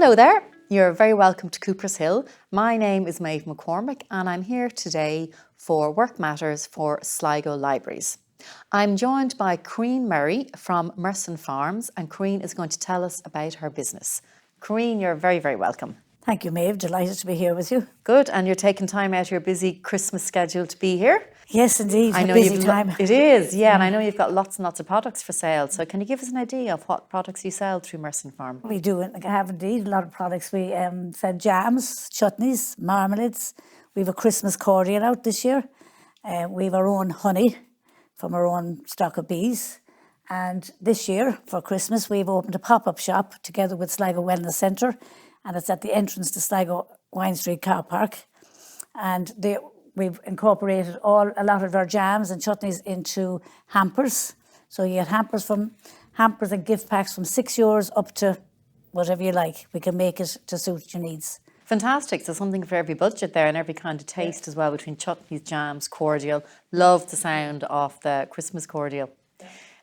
Hello there, you're very welcome to Coopershill. My name is Maeve McCormack and I'm here today for Work Matters for Sligo Libraries. I'm joined by Coeurine Murray from Murson Farms, and Coeurine is going to tell us about her business. Coeurine, you're very, very welcome. Thank you, Maeve. Delighted to be here with you. Good, and you're taking time out of your busy Christmas schedule to be here? Yes, indeed. I know busy time. It is, yeah, and I know you've got lots and lots of products for sale. So can you give us an idea of what products you sell through Murson Farm? We do have indeed a lot of products. We sell jams, chutneys, marmalades. We have a Christmas cordial out this year. We have our own honey from our own stock of bees. And this year, for Christmas, we've opened a pop-up shop together with Sligo Wellness Centre, and it's at the entrance to Sligo Wine Street car park. And we've incorporated a lot of our jams and chutneys into hampers. So you get hampers and gift packs from €6 up to whatever you like. We can make it to suit your needs. Fantastic. So something for every budget there and every kind of taste as well, between chutneys, jams, cordial. Love the sound of the Christmas cordial.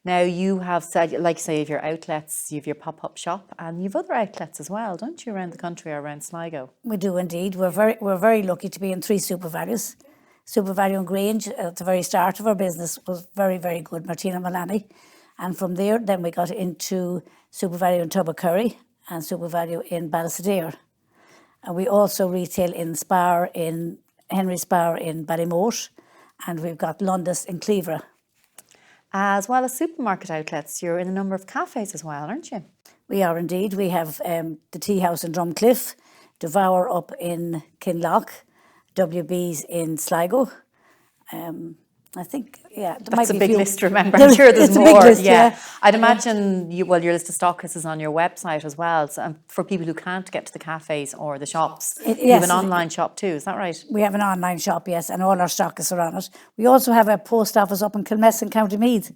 Now you have said, like say, you have your outlets, you have your pop-up shop, and you have other outlets as well, don't you, around the country or around Sligo? We do indeed. We're very lucky to be in 3 super values. Super Value and Grange at the very start of our business was very, very good, Martina Malani. And from there, then we got into Super Value in Tubbercurry and Super Value in Ballysadare. And we also retail in Spar, in Henry Spar in Ballymote, and we've got Lundis in Cleaver. As well as supermarket outlets, you're in a number of cafes as well, aren't you? We are indeed. We have the Tea House in Drumcliff, Devour up in Kinloch, WB's in Sligo. I think, yeah. That's a big list to remember. I'm sure there's more. List, yeah. I'd imagine your list of stock is on your website as well. So for people who can't get to the cafes or the shops, you have an online shop too, is that right? We have an online shop, yes, and all our stock is on it. We also have a post office up in Kilmessan, County Meath,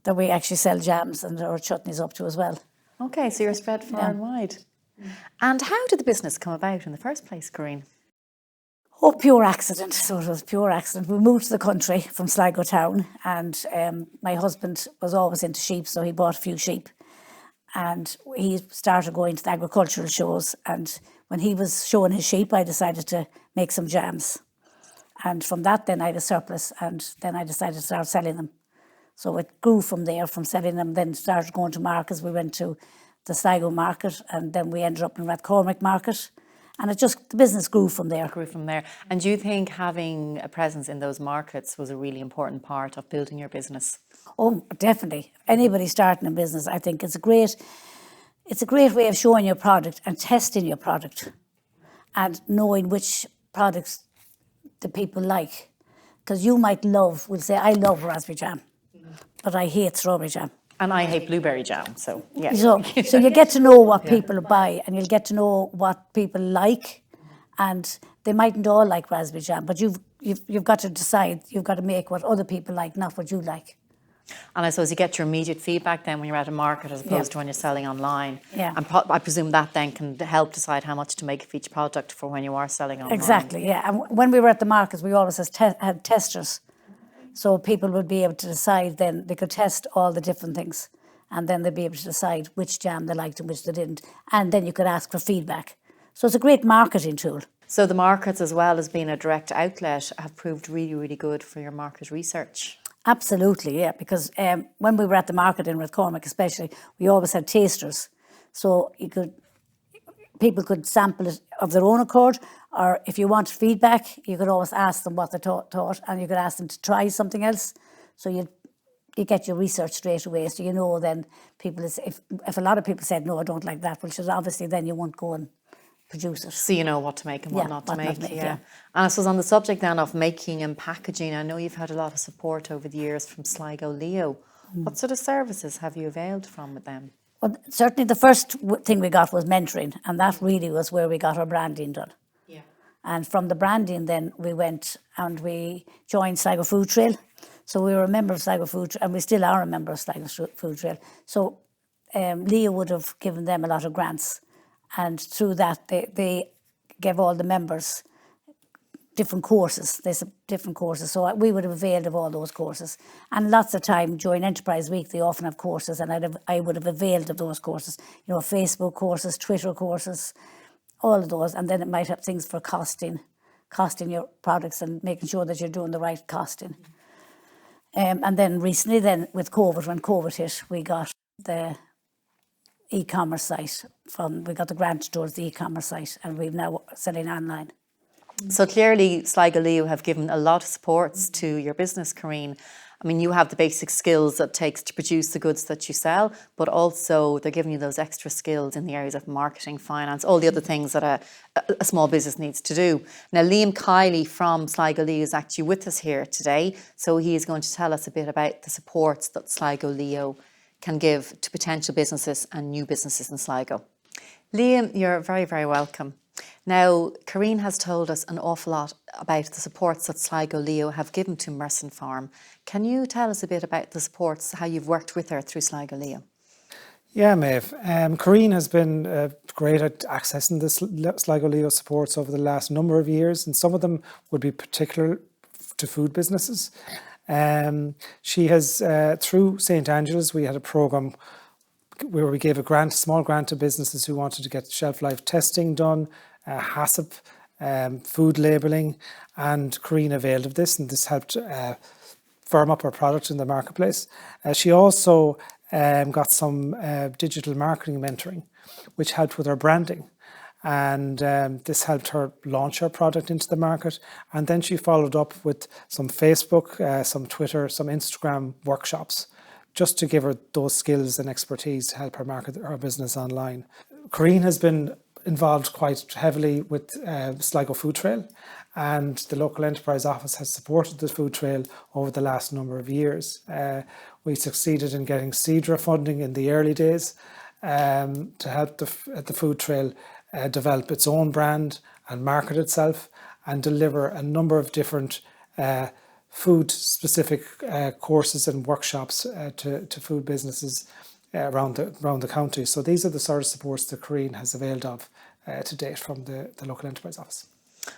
that we actually sell jams and our chutneys up to as well. Okay, so you're spread far and wide. And how did the business come about in the first place, Coeurine? Oh, pure accident. So it was pure accident. We moved to the country from Sligo town, and my husband was always into sheep, so he bought a few sheep. And he started going to the agricultural shows, and when he was showing his sheep, I decided to make some jams. And from that, then I had a surplus, and then I decided to start selling them. So it grew from there, from selling them, then started going to markets. We went to the Sligo market, and then we ended up in Rathcormack market. And the business grew from there. And do you think having a presence in those markets was a really important part of building your business? Oh, definitely. Anybody starting a business, I think it's a great way of showing your product and testing your product and knowing which products the people like. Because you might will say, I love raspberry jam, but I hate strawberry jam. And I hate blueberry jam, so yeah. So you get to know what people buy, and you'll get to know what people like, and they mightn't all like raspberry jam, but you've got to decide, you've got to make what other people like, not what you like. And I suppose you get your immediate feedback then when you're at a market as opposed to when you're selling online. Yeah. And I presume that then can help decide how much to make of each product for when you are selling online. Exactly, yeah. And when we were at the markets, we always had testers. So people would be able to decide then, they could test all the different things, and then they'd be able to decide which jam they liked and which they didn't. And then you could ask for feedback. So it's a great marketing tool. So the markets, as well as being a direct outlet, have proved really, really good for your market research. Absolutely, yeah, because when we were at the market in Rathcormack especially, we always had tasters. So people could sample it of their own accord, or if you wanted feedback, you could always ask them what they thought, and you could ask them to try something else. So you get your research straight away, so you know then if a lot of people said, no, I don't like that, well, obviously then you won't go and produce it. So you know what to make and what not to make. Yeah. And I suppose on the subject then of making and packaging, I know you've had a lot of support over the years from Sligo Leo. What sort of services have you availed from with them? Well, certainly the first thing we got was mentoring, and that really was where we got our branding done. Yeah. And from the branding then we went and we joined Sligo Food Trail. So we were a member of Sligo Food Trail, and we still are a member of Sligo Food Trail. So Leo would have given them a lot of grants, and through that they gave all the members different courses. There's different courses. So we would have availed of all those courses. And lots of time during Enterprise Week, they often have courses, and I would have availed of those courses. You know, Facebook courses, Twitter courses, all of those. And then it might have things for costing your products and making sure that you're doing the right costing. And then recently, then with COVID, when COVID hit, we got the e-commerce site we got the grant towards the e-commerce site, and we're now selling online. So clearly Sligo Leo have given a lot of supports to your business, Coeurine. I mean, you have the basic skills that it takes to produce the goods that you sell, but also they're giving you those extra skills in the areas of marketing, finance, all the other things that a small business needs to do. Now, Liam Kiely from Sligo Leo is actually with us here today, so he is going to tell us a bit about the supports that Sligo Leo can give to potential businesses and new businesses in Sligo. Liam, you're very, very welcome. Now, Coeurine has told us an awful lot about the supports that Sligo Leo have given to Murson Farm. Can you tell us a bit about the supports, how you've worked with her through Sligo Leo? Yeah, Maeve. Coeurine has been great at accessing the Sligo Leo supports over the last number of years, and some of them would be particular to food businesses. She has, through St. Angela's, we had a programme where we gave a small grant to businesses who wanted to get shelf life testing done, HACCP, food labelling, and Coeurine availed of this, and this helped firm up her product in the marketplace. She also got some digital marketing mentoring, which helped with her branding. And this helped her launch her product into the market. And then she followed up with some Facebook, some Twitter, some Instagram workshops, just to give her those skills and expertise to help her market her business online. Coeurine has been involved quite heavily with Sligo Food Trail, and the Local Enterprise Office has supported the Food Trail over the last number of years. We succeeded in getting CEDRA funding in the early days to help the Food Trail develop its own brand and market itself and deliver a number of different food-specific courses and workshops to food businesses around the county. So these are the sort of supports that Coeurine has availed of to date from the Local Enterprise Office.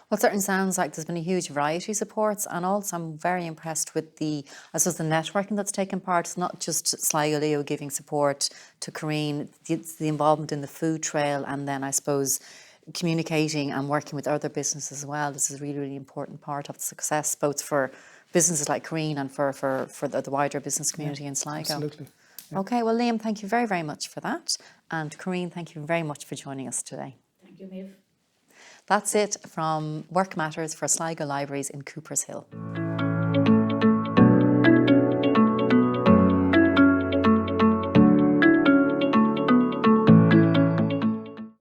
Well, it certainly sounds like there's been a huge variety of supports, and also I'm very impressed with the networking that's taken part. It's not just Sligo Leo giving support to Coeurine, it's the involvement in the food trail, and then I suppose communicating and working with other businesses as well. This is a really, really important part of the success, both for businesses like Coeurine and for the wider business community in Sligo. Absolutely. Yeah. Okay, well, Liam, thank you very, very much for that. And Coeurine, thank you very much for joining us today. Thank you, Maeve. That's it from Work Matters for Sligo Libraries in Coopershill.